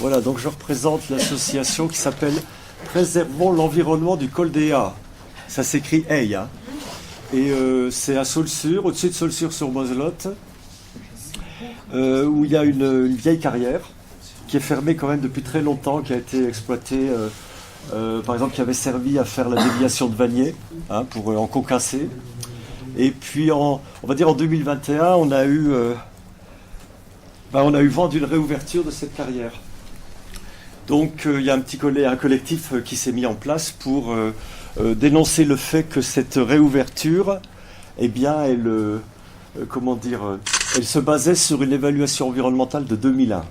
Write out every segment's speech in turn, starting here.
Voilà, donc je représente l'association qui s'appelle Préservons l'environnement du Col des A. Ça s'écrit EI, hein. Et c'est à Saulxures, au-dessus de Saulxures-sur-Moselotte, où il y a une vieille carrière qui est fermée quand même depuis très longtemps, qui a été exploitée, par exemple, qui avait servi à faire la déviation de Vanier, hein, pour en concasser. Et puis, on va dire en 2021, on a eu vent d'une réouverture de cette carrière. Donc il y a un collectif qui s'est mis en place pour dénoncer le fait que cette réouverture, eh bien, elle se basait sur une évaluation environnementale de 2001.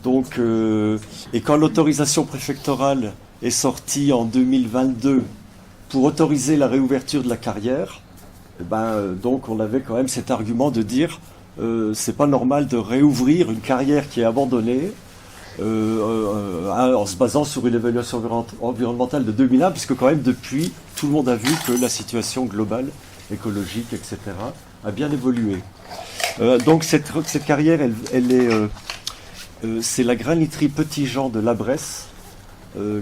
Donc, et quand l'autorisation préfectorale est sortie en 2022 pour autoriser la réouverture de la carrière, donc on avait quand même cet argument de dire c'est pas normal de réouvrir une carrière qui est abandonnée en se basant sur une évaluation environnementale de 2001, puisque quand même depuis, tout le monde a vu que la situation globale, écologique, etc., a bien évolué. Donc cette carrière, c'est la graniterie Petit-Jean de La Bresse,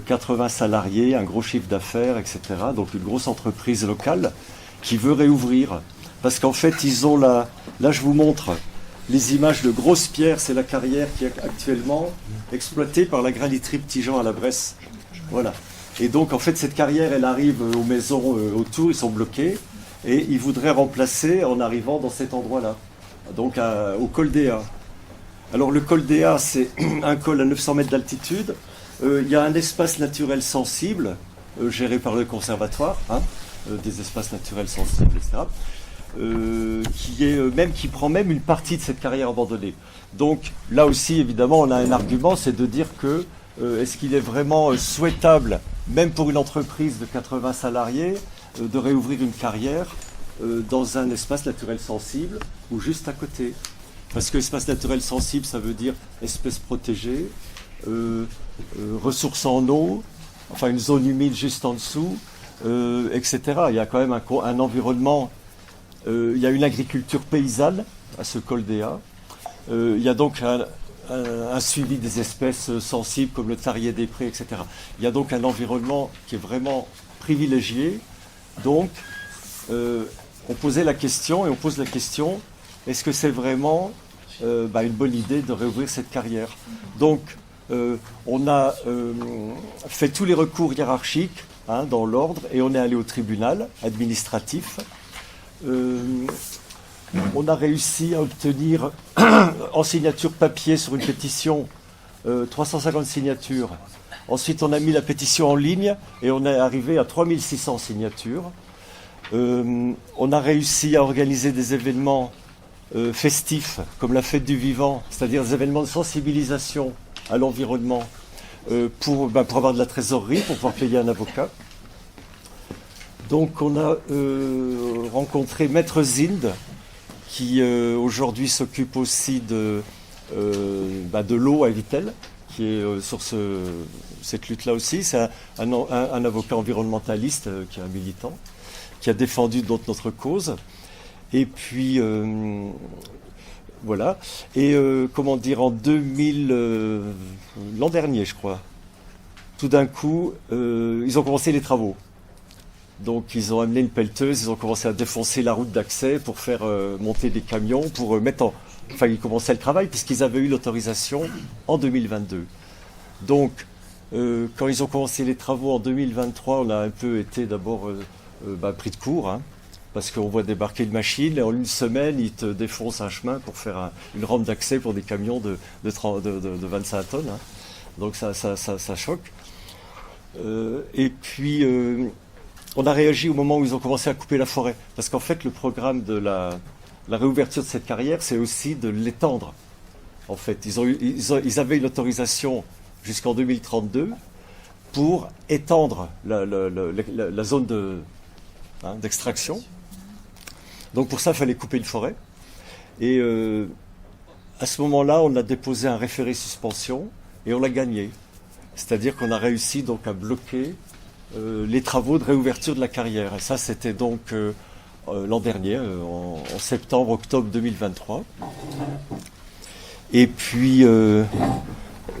80 salariés, un gros chiffre d'affaires, etc., donc une grosse entreprise locale qui veut réouvrir. Parce qu'en fait, ils ont là je vous montre les images de grosses pierres, c'est la carrière qui est actuellement exploitée par la graniterie Petit-Jean à La Bresse. Voilà. Et donc, en fait, cette carrière, elle arrive aux maisons autour, ils sont bloqués, et ils voudraient remplacer en arrivant dans cet endroit-là, donc au col des A. Alors, le col des A, c'est un col à 900 mètres d'altitude. Il y a un espace naturel sensible, géré par le conservatoire, hein, des espaces naturels sensibles, etc., qui prend même une partie de cette carrière abandonnée. Donc là aussi, évidemment, on a un argument, c'est de dire que est-ce qu'il est vraiment souhaitable, même pour une entreprise de 80 salariés, de réouvrir une carrière dans un espace naturel sensible ou juste à côté. Parce que espace naturel sensible, ça veut dire espèces protégées, ressources en eau, enfin une zone humide juste en dessous, etc. Il y a quand même un environnement. Il y a une agriculture paysanne à ce col des A. Il y a donc un suivi des espèces sensibles comme le tarier des prés, etc. Il y a donc un environnement qui est vraiment privilégié. Donc, on posait la question, et on pose la question, est-ce que c'est vraiment une bonne idée de réouvrir cette carrière? Donc, on a fait tous les recours hiérarchiques, hein, dans l'ordre, et on est allé au tribunal administratif. On a réussi à obtenir en signature papier sur une pétition 350 signatures. Ensuite, on a mis la pétition en ligne et on est arrivé à 3600 signatures. On a réussi à organiser des événements festifs comme la fête du vivant, c'est-à-dire des événements de sensibilisation à l'environnement pour avoir de la trésorerie, pour pouvoir payer un avocat. Donc on a rencontré Maître Zind, qui aujourd'hui s'occupe aussi de l'eau à Vittel, qui est sur cette lutte-là aussi. C'est un avocat environnementaliste qui est un militant, qui a défendu notre cause. Et puis, voilà. Et l'an dernier, je crois, tout d'un coup, ils ont commencé les travaux. Donc ils ont amené une pelleteuse, ils ont commencé à défoncer la route d'accès pour faire monter des camions, ils commençaient le travail puisqu'ils avaient eu l'autorisation en 2022. Donc quand ils ont commencé les travaux en 2023, on a un peu été d'abord pris de court, hein, parce qu'on voit débarquer une machine et en une semaine, ils te défoncent un chemin pour faire une rampe d'accès pour des camions de 25 tonnes. Hein. Donc ça choque. Et puis... on a réagi au moment où ils ont commencé à couper la forêt. Parce qu'en fait, le programme de la réouverture de cette carrière, c'est aussi de l'étendre. En fait, ils avaient une autorisation jusqu'en 2032 pour étendre la zone d'extraction. Donc pour ça, il fallait couper une forêt. Et à ce moment-là, on a déposé un référé suspension et on l'a gagné. C'est-à-dire qu'on a réussi donc à bloquer les travaux de réouverture de la carrière. Et ça, c'était donc l'an dernier, en septembre-octobre 2023. Et puis,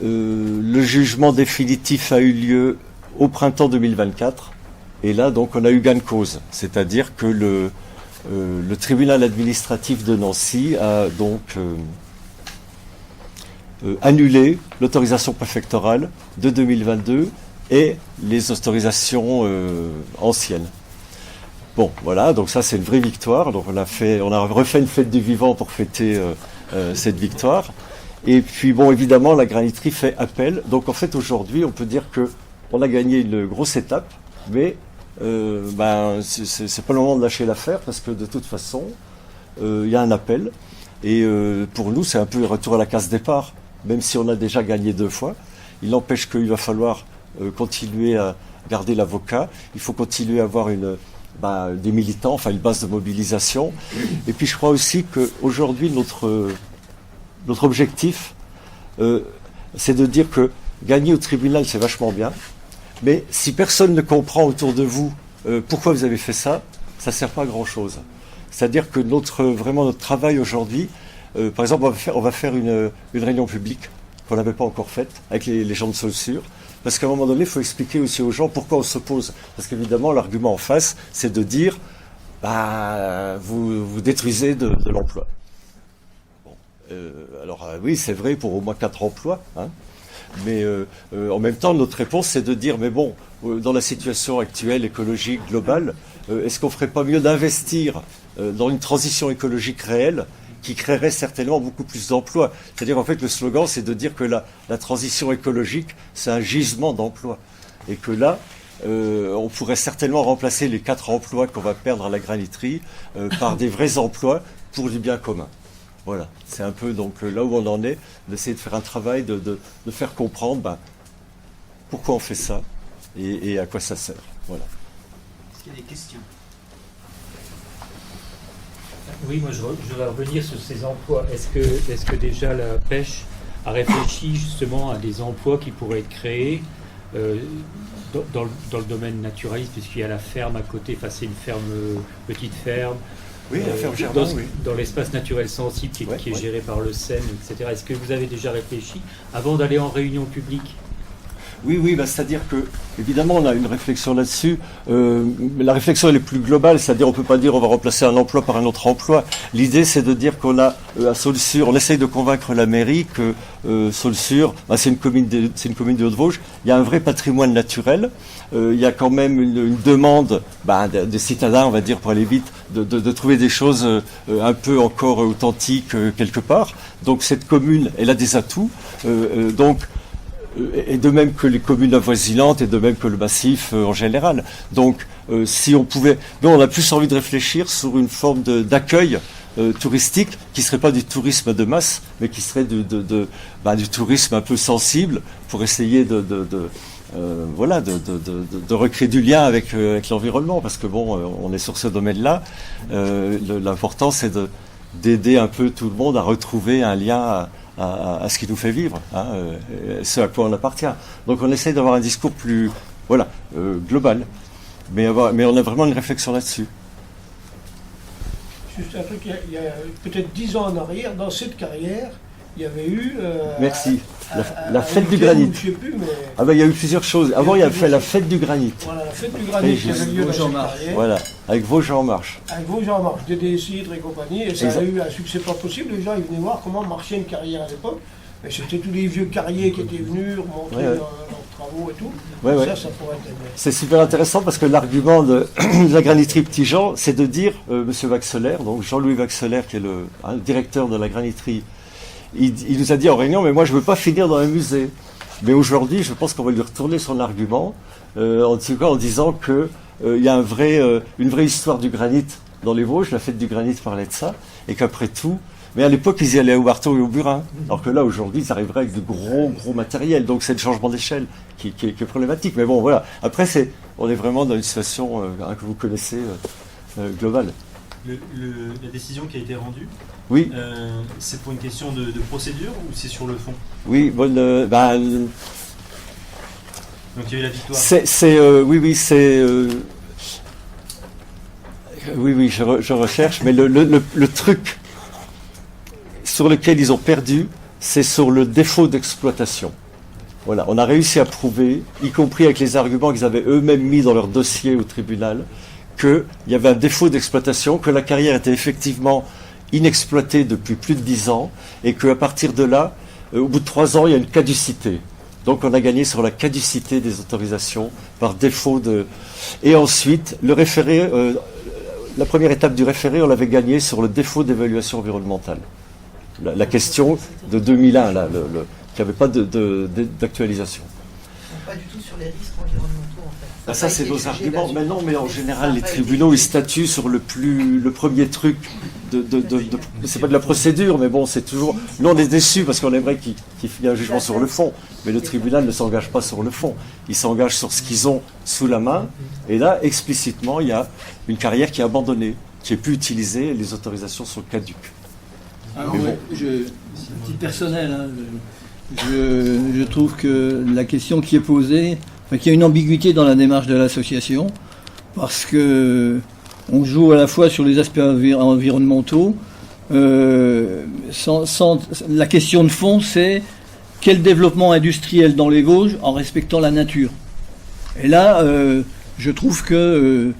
le jugement définitif a eu lieu au printemps 2024. Et là, donc, on a eu gain de cause. C'est-à-dire que le tribunal administratif de Nancy a donc annulé l'autorisation préfectorale de 2022 et les autorisations anciennes. Bon, voilà, donc ça c'est une vraie victoire. Donc on a refait une fête du vivant pour fêter cette victoire. Et puis bon, évidemment, la graniterie fait appel. Donc en fait, aujourd'hui, on peut dire que on a gagné une grosse étape, mais c'est pas le moment de lâcher l'affaire parce que de toute façon, il y a un appel. Et pour nous, c'est un peu le retour à la case départ, même si on a déjà gagné 2 fois. Il n'empêche qu'il va falloir continuer à garder l'avocat. Il faut continuer à avoir des militants, enfin une base de mobilisation. Et puis je crois aussi qu'aujourd'hui, notre objectif, c'est de dire que gagner au tribunal, c'est vachement bien. Mais si personne ne comprend autour de vous pourquoi vous avez fait ça, ça ne sert pas à grand-chose. C'est-à-dire que notre travail aujourd'hui, par exemple, on va faire une réunion publique qu'on n'avait pas encore faite avec les gens de Saulsure. Parce qu'à un moment donné, il faut expliquer aussi aux gens pourquoi on s'oppose. Parce qu'évidemment, l'argument en face, c'est de dire vous détruisez de l'emploi. Bon, oui, c'est vrai pour au moins 4 emplois. Hein, mais en même temps, notre réponse, c'est de dire mais bon, dans la situation actuelle écologique globale, est-ce qu'on ne ferait pas mieux d'investir dans une transition écologique réelle qui créerait certainement beaucoup plus d'emplois. C'est-à-dire, en fait, le slogan, c'est de dire que la transition écologique, c'est un gisement d'emplois. Et que là, on pourrait certainement remplacer les 4 emplois qu'on va perdre à la graniterie par des vrais emplois pour du bien commun. Voilà. C'est un peu donc là où on en est, d'essayer de faire un travail, de faire comprendre pourquoi on fait ça et à quoi ça sert. Voilà. Est-ce qu'il y a des questions ? Oui, moi je voudrais revenir sur ces emplois. Est-ce que déjà la pêche a réfléchi justement à des emplois qui pourraient être créés dans le domaine naturaliste, puisqu'il y a la ferme à côté, enfin c'est une ferme, petite ferme. Oui, la ferme Germain, oui. Dans l'espace naturel sensible qui est géré par le Seine, etc. Est-ce que vous avez déjà réfléchi avant d'aller en réunion publique ? Oui, c'est-à-dire que, évidemment, on a une réflexion là-dessus. La réflexion, elle est plus globale, c'est-à-dire on ne peut pas dire on va remplacer un emploi par un autre emploi. L'idée, c'est de dire qu'on a, à Saulsure, on essaye de convaincre la mairie que Saulsure, c'est une commune de Haute-Vosges, il y a un vrai patrimoine naturel, il y a quand même une demande des citadins, on va dire, pour aller vite, de trouver des choses un peu encore authentiques quelque part. Donc cette commune, elle a des atouts. Et de même que les communes avoisinantes et de même que le massif en général. Donc, si on pouvait... Nous, on a plus envie de réfléchir sur une forme d'accueil touristique qui serait pas du tourisme de masse, mais qui serait du tourisme un peu sensible pour essayer de recréer du lien avec l'environnement. Parce que bon, on est sur ce domaine-là. L'important, c'est d'aider un peu tout le monde à retrouver un lien à ce qui nous fait vivre, ce à quoi on appartient. Donc on essaie d'avoir un discours plus global, mais on a vraiment une réflexion là-dessus. Juste un truc, il y a peut-être 10 ans en arrière, dans cette carrière, il y avait eu... Merci. La fête du granit. Je sais plus, mais... il y a eu plusieurs choses. Avant, il y a fait la fête du granit. Voilà, la fête du granit qui avait lieu dans cette carrière. Voilà, avec Vosges en marche. Avec Vosges en marche, Dédé Cidre et compagnie. Et ça a eu un succès pas possible. Les gens, ils venaient voir comment marchait une carrière à l'époque. Mais c'était tous les vieux carriers qui étaient venus montrer leurs travaux et tout. Ça pourrait être... C'est super intéressant parce que l'argument de la graniterie Petit Jean, c'est de dire, Monsieur Vaxelaire, donc Jean-Louis Vaxelaire, qui est le directeur de la graniterie, il nous a dit en réunion, mais moi je ne veux pas finir dans un musée. Mais aujourd'hui, je pense qu'on va lui retourner son argument, en tout cas en disant qu'il y a une vraie histoire du granit dans les Vosges, la fête du granit parlait de ça, et qu'après tout, mais à l'époque, ils y allaient au marteau et au burin. Alors que là, aujourd'hui, ils arriveraient avec de gros matériel. Donc c'est le changement d'échelle qui est problématique. Mais bon, voilà. Après, on est vraiment dans une situation que vous connaissez, globale. La décision qui a été rendue, oui. C'est pour une question de procédure ou c'est sur le fond ? Oui, donc il y a eu la victoire. Je recherche, mais le truc sur lequel ils ont perdu, c'est sur le défaut d'exploitation. Voilà, on a réussi à prouver, y compris avec les arguments qu'ils avaient eux-mêmes mis dans leur dossier au tribunal, qu'il y avait un défaut d'exploitation, que la carrière était effectivement inexploitée depuis plus de 10 ans, et qu'à partir de là, au bout de 3 ans, il y a une caducité. Donc on a gagné sur la caducité des autorisations par défaut de... Et ensuite, le référé, la première étape du référé, on l'avait gagné sur le défaut d'évaluation environnementale. La question de 2001, là, qui n'avait pas d'actualisation. Pas du tout sur les risques environnementaux, en fait. Ah, ça, c'est nos arguments. Mais non, mais en général, les tribunaux, ils statuent sur le premier truc. C'est pas de la procédure, mais bon, c'est toujours... Nous, on est déçus parce qu'on aimerait qu'il y ait un jugement sur le fond. Mais le tribunal ne s'engage pas sur le fond. Il s'engage sur ce qu'ils ont sous la main. Et là, explicitement, il y a une carrière qui est abandonnée, qui n'est plus utilisée, et les autorisations sont caduques. Alors, bon. Petit personnel, hein, je trouve que la question qui est posée, qu'il y a une ambiguïté dans la démarche de l'association, parce que on joue à la fois sur les aspects environnementaux, la question de fond, c'est quel développement industriel dans les Vosges en respectant la nature. Et là, je trouve que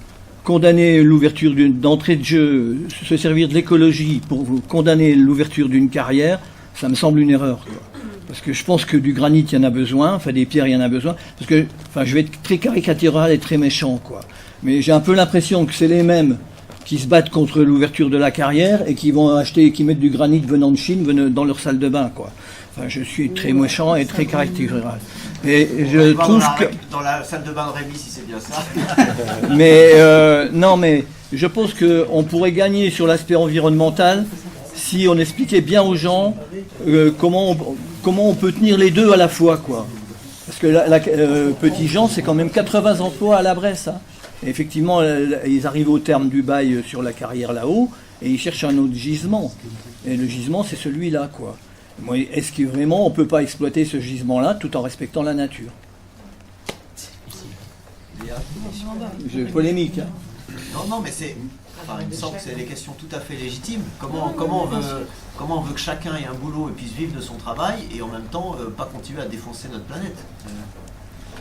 condamner l'ouverture d'entrée de jeu, se servir de l'écologie pour condamner l'ouverture d'une carrière, ça me semble une erreur, quoi. Parce que je pense que du granit, il y en a besoin, enfin des pierres, il y en a besoin. Parce que, enfin, je vais être très caricatural et très méchant, quoi. Mais j'ai un peu l'impression que c'est les mêmes qui se battent contre l'ouverture de la carrière et qui vont acheter, qui mettent du granit venant de Chine dans leur salle de bain, quoi. Enfin, je suis très méchant et très caricatural. Et je trouve que dans la salle de bain de Rémi, si c'est bien ça. mais non, mais je pense qu'on pourrait gagner sur l'aspect environnemental si on expliquait bien aux gens comment on peut tenir les deux à la fois, quoi. Parce que Petit Jean, c'est quand même 80 emplois à la Bresse. Hein. Et effectivement, ils arrivent au terme du bail sur la carrière là-haut et ils cherchent un autre gisement. Et le gisement, c'est celui-là, quoi. Est-ce que vraiment on ne peut pas exploiter ce gisement-là tout en respectant la nature? Je polémique. Hein. Non, mais c'est... Enfin, il me semble que c'est des questions tout à fait légitimes. Comment on veut que chacun ait un boulot et puisse vivre de son travail et en même temps pas continuer à défoncer notre planète.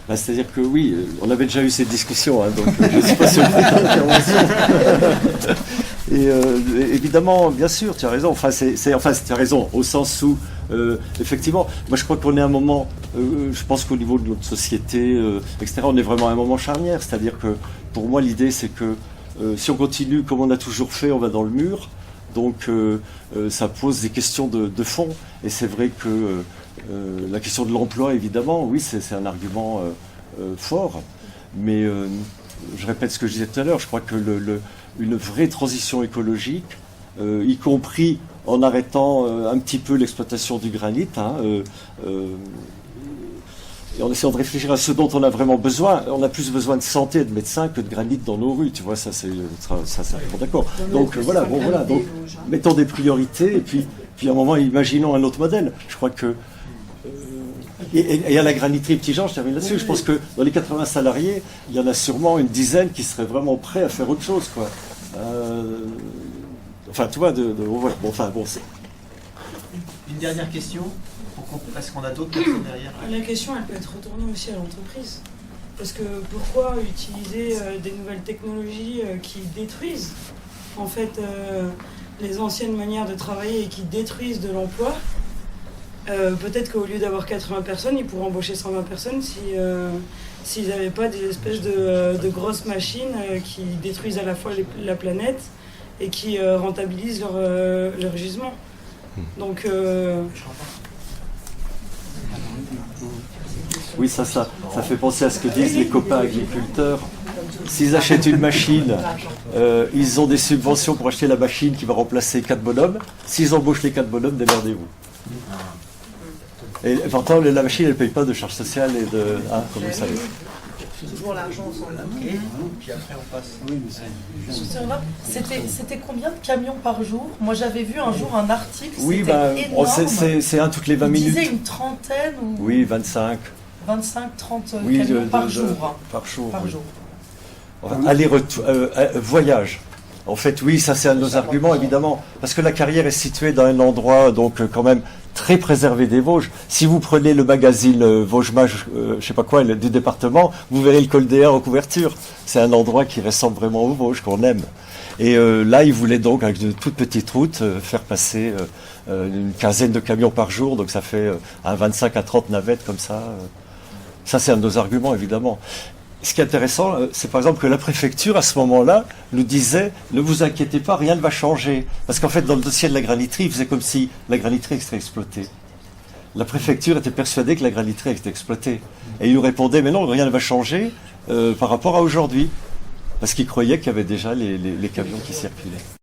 Bah, c'est-à-dire que oui, on avait déjà eu cette discussion, hein, donc je ne suis pas surpris de l'intervention. Et évidemment, bien sûr, tu as raison. Enfin, tu as raison au sens où, effectivement, moi je crois qu'on est à un moment, je pense qu'au niveau de notre société, etc., on est vraiment à un moment charnière. C'est-à-dire que pour moi, l'idée, c'est que si on continue comme on a toujours fait, on va dans le mur. Donc ça pose des questions de fond. Et c'est vrai que la question de l'emploi, évidemment, oui, c'est un argument fort. Mais je répète ce que je disais tout à l'heure, je crois que une vraie transition écologique, y compris en arrêtant un petit peu l'exploitation du granit, hein, et en essayant de réfléchir à ce dont on a vraiment besoin. On a plus besoin de santé et de médecins que de granit dans nos rues, tu vois, ça c'est d'accord. Donc voilà, bon voilà, donc mettons des priorités et puis à un moment imaginons un autre modèle. Je crois que et à la graniterie Petit Jean, je termine là-dessus, je pense que dans les 80 salariés, il y en a sûrement une dizaine qui seraient vraiment prêts à faire autre chose, quoi. Enfin, tu vois, voilà. Bon, enfin, bon, c'est... Une dernière question, parce qu'on a d'autres personnes derrière. La question, elle peut être retournée aussi à l'entreprise. Parce que pourquoi utiliser des nouvelles technologies qui détruisent, en fait, les anciennes manières de travailler et qui détruisent de l'emploi? Peut-être qu'au lieu d'avoir 80 personnes, ils pourraient embaucher 120 personnes s'ils n'avaient pas des espèces de grosses machines qui détruisent à la fois la planète et qui rentabilisent leur gisement. Donc, oui, ça fait penser à ce que disent les copains agriculteurs. S'ils achètent une machine, ils ont des subventions pour acheter la machine qui va remplacer 4 bonhommes. S'ils embauchent les 4 bonhommes, démerdez-vous. Et pourtant, la machine, elle ne paye pas de charges sociales et de... Hein, comme vous savez. C'est toujours l'argent sans la Et puis après, on passe. C'était combien de camions par jour? Moi, j'avais vu un jour un article, oui, énorme. C'est un toutes les 20 minutes. Il disait une trentaine ou... Oui, 25. 25, 30 camions par jour. Par jour. Par oui. jour. Enfin, aller-retour, voyage. En fait, oui, ça c'est un de nos arguments, évidemment, parce que la carrière est située dans un endroit, donc quand même très préservé des Vosges. Si vous prenez le magazine Vosges-Mage, je sais pas quoi, du département, vous verrez le col des Hers en couverture. C'est un endroit qui ressemble vraiment aux Vosges, qu'on aime. Et là, ils voulaient donc, avec de toutes petites routes, faire passer une quinzaine de camions par jour, donc ça fait 25 à 30 navettes comme ça. Ça, c'est un de nos arguments, évidemment. Ce qui est intéressant, c'est par exemple que la préfecture, à ce moment-là, nous disait « Ne vous inquiétez pas, rien ne va changer ». Parce qu'en fait, dans le dossier de la graniterie, il faisait comme si la graniterie serait exploitée. La préfecture était persuadée que la graniterie était exploitée. Et il nous répondait « Mais non, rien ne va changer par rapport à aujourd'hui ». Parce qu'ils croyaient qu'il y avait déjà les camions qui circulaient.